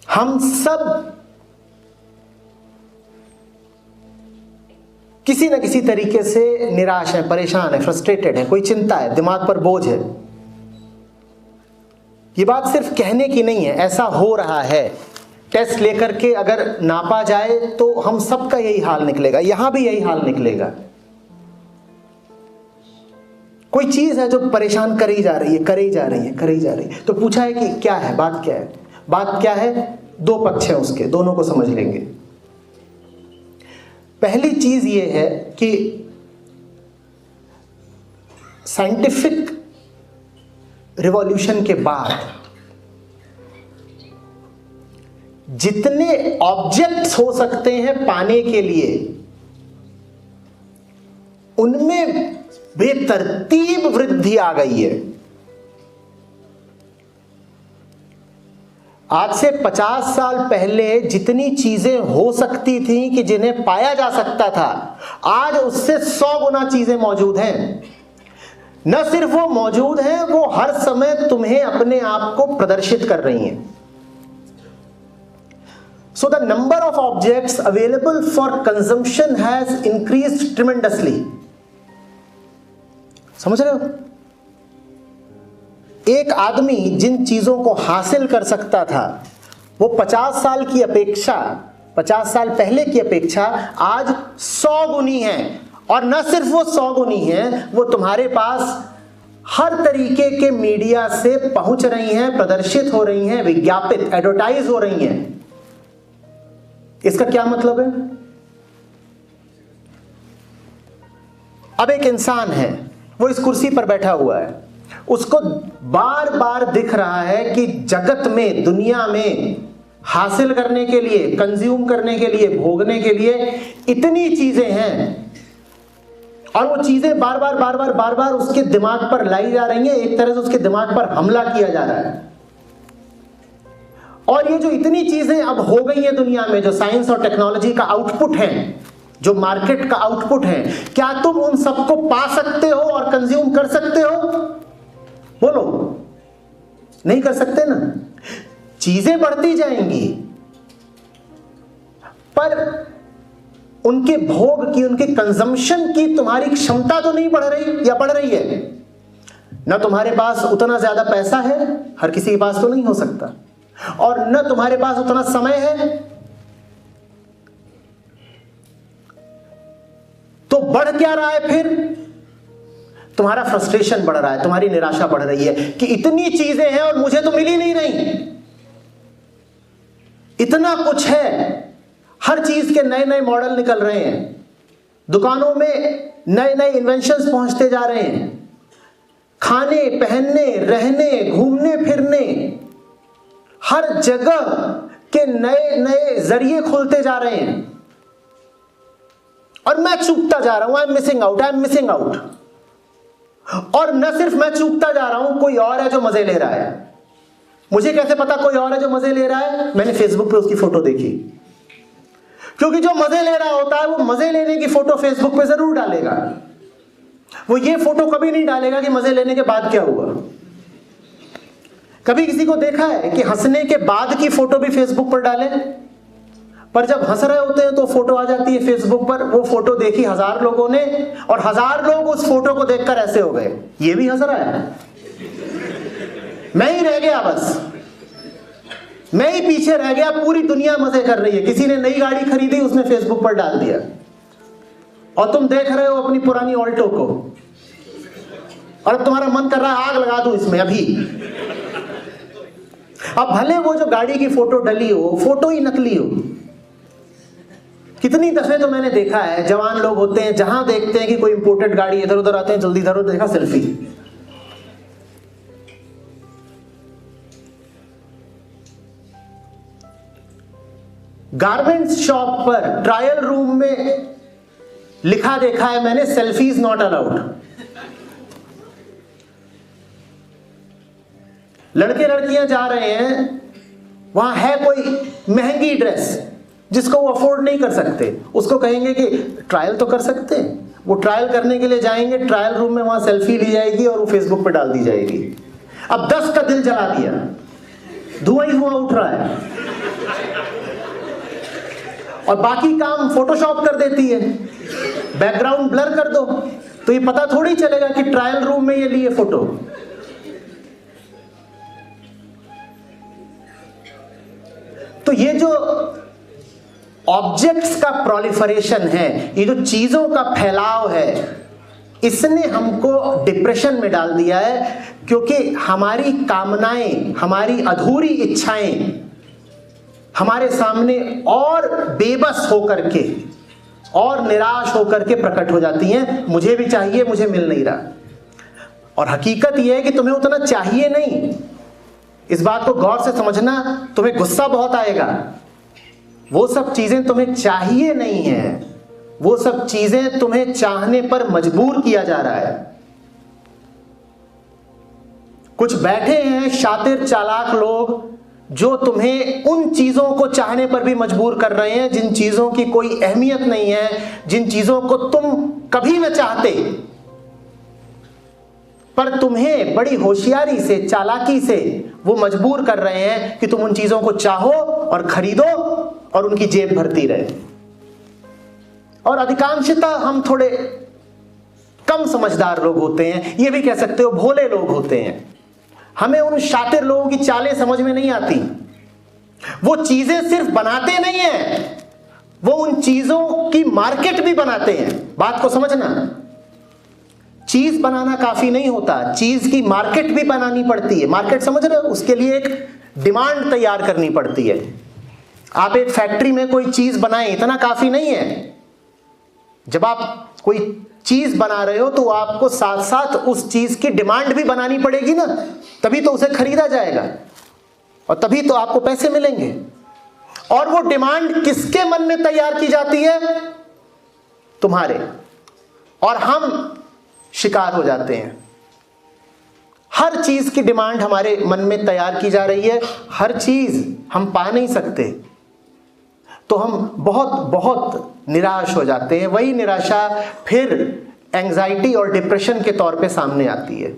हम सब किसी न किसी तरीके से निराश है, परेशान है, फ्रस्ट्रेटेड है, कोई चिंता है, दिमाग पर बोझ है। ये बात सिर्फ कहने की नहीं है, ऐसा हो रहा है। टेस्ट लेकर के अगर नापा जाए तो हम सबका यही हाल निकलेगा, यहां भी यही हाल निकलेगा। कोई चीज है जो परेशान करी जा रही है, करी जा रही है, करी जा रही है। तो पूछा है कि क्या है, बात क्या है? बात क्या है? दो पक्ष हैं उसके, दोनों को समझ लेंगे। पहली चीज ये है कि साइंटिफिक रिवॉल्यूशन के बाद जितने ऑब्जेक्ट्स हो सकते हैं पाने के लिए, उनमें बेतरतीब वृद्धि आ गई है। आज से 50 साल पहले जितनी चीजें हो सकती थी कि जिन्हें पाया जा सकता था, आज उससे 100 गुना चीजें मौजूद हैं। न सिर्फ वो मौजूद हैं, वो हर समय तुम्हें अपने आप को प्रदर्शित कर रही हैं। So the number of objects available for consumption has increased tremendously. समझ रहे हो? एक आदमी जिन चीजों को हासिल कर सकता था, वो 50 साल की अपेक्षा, 50 साल पहले की अपेक्षा आज 100 गुनी है। और न सिर्फ वो 100 गुनी है, वो तुम्हारे पास हर तरीके के मीडिया से पहुंच रही हैं, प्रदर्शित हो रही हैं, विज्ञापित, एडवर्टाइज हो रही हैं। इसका क्या मतलब है? अब एक इंसान है, वो इस कुर्सी पर बैठा हुआ है, उसको बार बार दिख रहा है कि जगत में, दुनिया में हासिल करने के लिए, कंज्यूम करने के लिए, भोगने के लिए इतनी चीजें हैं, और वो चीजें बार बार उसके दिमाग पर लाई जा रही हैं। एक तरह से उसके दिमाग पर हमला किया जा रहा है। और ये जो इतनी चीजें अब हो गई हैं दुनिया में, जो साइंस और टेक्नोलॉजी का आउटपुट है, जो मार्केट का आउटपुट है, क्या तुम उन सबको पा सकते हो और कंज्यूम कर सकते हो? बोलो, नहीं कर सकते ना। चीजें बढ़ती जाएंगी, पर उनके भोग की, उनके कंजम्पशन की तुम्हारी क्षमता तो नहीं बढ़ रही, या बढ़ रही है? ना तुम्हारे पास उतना ज्यादा पैसा है, हर किसी के पास तो नहीं हो सकता, और न तुम्हारे पास उतना समय है। तो बढ़ क्या रहा है फिर? तुम्हारा फ्रस्ट्रेशन बढ़ रहा है, तुम्हारी निराशा बढ़ रही है कि इतनी चीजें हैं और मुझे तो मिल ही नहीं रही। इतना कुछ है, हर चीज के नए नए मॉडल निकल रहे हैं, दुकानों में नए नए इन्वेंशंस पहुंचते जा रहे हैं, खाने, पहनने, रहने, घूमने फिरने, हर जगह के नए नए जरिए खुलते जा रहे हैं, और मैं चूकता जा रहा हूं। I am missing out, I am missing out. और न सिर्फ मैं चूकता जा रहा हूं, कोई और है जो मजे ले रहा है। मुझे कैसे पता कोई और है जो मजे ले रहा है? मैंने फेसबुक पे उसकी फोटो देखी, क्योंकि जो मजे ले रहा होता है वो मजे लेने की फोटो फेसबुक पे जरूर डालेगा। वो ये फोटो कभी नहीं डालेगा कि मजे लेने के बाद क्या हुआ। कभी किसी को देखा है कि हंसने के बाद की फोटो भी फेसबुक पर डाले? पर जब हंस रहे होते हैं तो फोटो आ जाती है फेसबुक पर। वो फोटो देखी 1000 लोगों ने, और 1000 लोग उस फोटो को देखकर ऐसे हो गए, ये भी हंस रहा है, मैं ही रह गया, बस मैं ही पीछे रह गया, पूरी दुनिया मजे कर रही है। किसी ने नई गाड़ी खरीदी, उसने फेसबुक पर डाल दिया, और तुम देख रहे हो अपनी पुरानी ऑल्टो को, और अब तुम्हारा मन कर रहा है आग लगा दूं इसमें अभी। अब भले वो जो गाड़ी की फोटो डली हो, फोटो ही नकली हो। कितनी दफे तो मैंने देखा है, जवान लोग होते हैं, जहां देखते हैं कि कोई इंपोर्टेड गाड़ी इधर उधर आते हैं, जल्दी इधर उधर देखा, सेल्फी। गारमेंट्स शॉप पर ट्रायल रूम में लिखा देखा है मैंने, सेल्फीज नॉट अलाउड। लड़के लड़कियां जा रहे हैं, वहां है कोई महंगी ड्रेस जिसको वो अफोर्ड नहीं कर सकते, उसको कहेंगे कि ट्रायल तो कर सकते हैं। वो ट्रायल करने के लिए जाएंगे, ट्रायल रूम में वहां सेल्फी ली जाएगी और वो फेसबुक पे डाल दी जाएगी। अब 10 का दिल जला दिया, धुआं ही धुआं उठ रहा है। और बाकी काम फोटोशॉप कर देती है। बैकग्राउंड ब्लर कर दो तो ये पता थोड़ी चलेगा कि ट्रायल रूम में ये लिए फोटो। तो ये जो ऑब्जेक्ट्स का प्रोलिफरेशन है, ये जो चीजों का फैलाव है, इसने हमको डिप्रेशन में डाल दिया है, क्योंकि हमारी कामनाएं, हमारी अधूरी इच्छाएं हमारे सामने और बेबस होकर के और निराश होकर के प्रकट हो जाती हैं। मुझे भी चाहिए, मुझे मिल नहीं रहा। और हकीकत यह है कि तुम्हें उतना चाहिए नहीं। इस बात को गौर से समझना, तुम्हें गुस्सा बहुत आएगा। वो सब चीजें तुम्हें चाहिए नहीं है, वो सब चीजें तुम्हें चाहने पर मजबूर किया जा रहा है। कुछ बैठे हैं शातिर चालाक लोग जो तुम्हें उन चीजों को चाहने पर भी मजबूर कर रहे हैं जिन चीजों की कोई अहमियत नहीं है, जिन चीजों को तुम कभी न चाहते, पर तुम्हें बड़ी होशियारी से, चालाकी से वो मजबूर कर रहे हैं कि तुम उन चीजों को चाहो और खरीदो और उनकी जेब भरती रहे। और अधिकांशतः हम थोड़े कम समझदार लोग होते हैं, ये भी कह सकते हो भोले लोग होते हैं। हमें उन शातिर लोगों की चालें समझ में नहीं आती। वो चीजें सिर्फ बनाते नहीं हैं, वो उन चीजों की मार्केट भी बनाते हैं। बात को समझना, चीज बनाना काफी नहीं होता, चीज की मार्केट भी बनानी पड़ती है। मार्केट समझ रहे हो? उसके लिए एक डिमांड तैयार करनी पड़ती है। आप एक फैक्ट्री में कोई चीज बनाएं, इतना काफी नहीं है। जब आप कोई चीज बना रहे हो तो आपको साथ साथ उस चीज की डिमांड भी बनानी पड़ेगी ना, तभी तो उसे खरीदा जाएगा और तभी तो आपको पैसे मिलेंगे। और वो डिमांड किसके मन में तैयार की जाती है? तुम्हारे। और हम शिकार हो जाते हैं। हर चीज की डिमांड हमारे मन में तैयार की जा रही है, हर चीज हम पा नहीं सकते, तो हम बहुत बहुत निराश हो जाते हैं। वही निराशा फिर एंजाइटी और डिप्रेशन के तौर पे सामने आती है।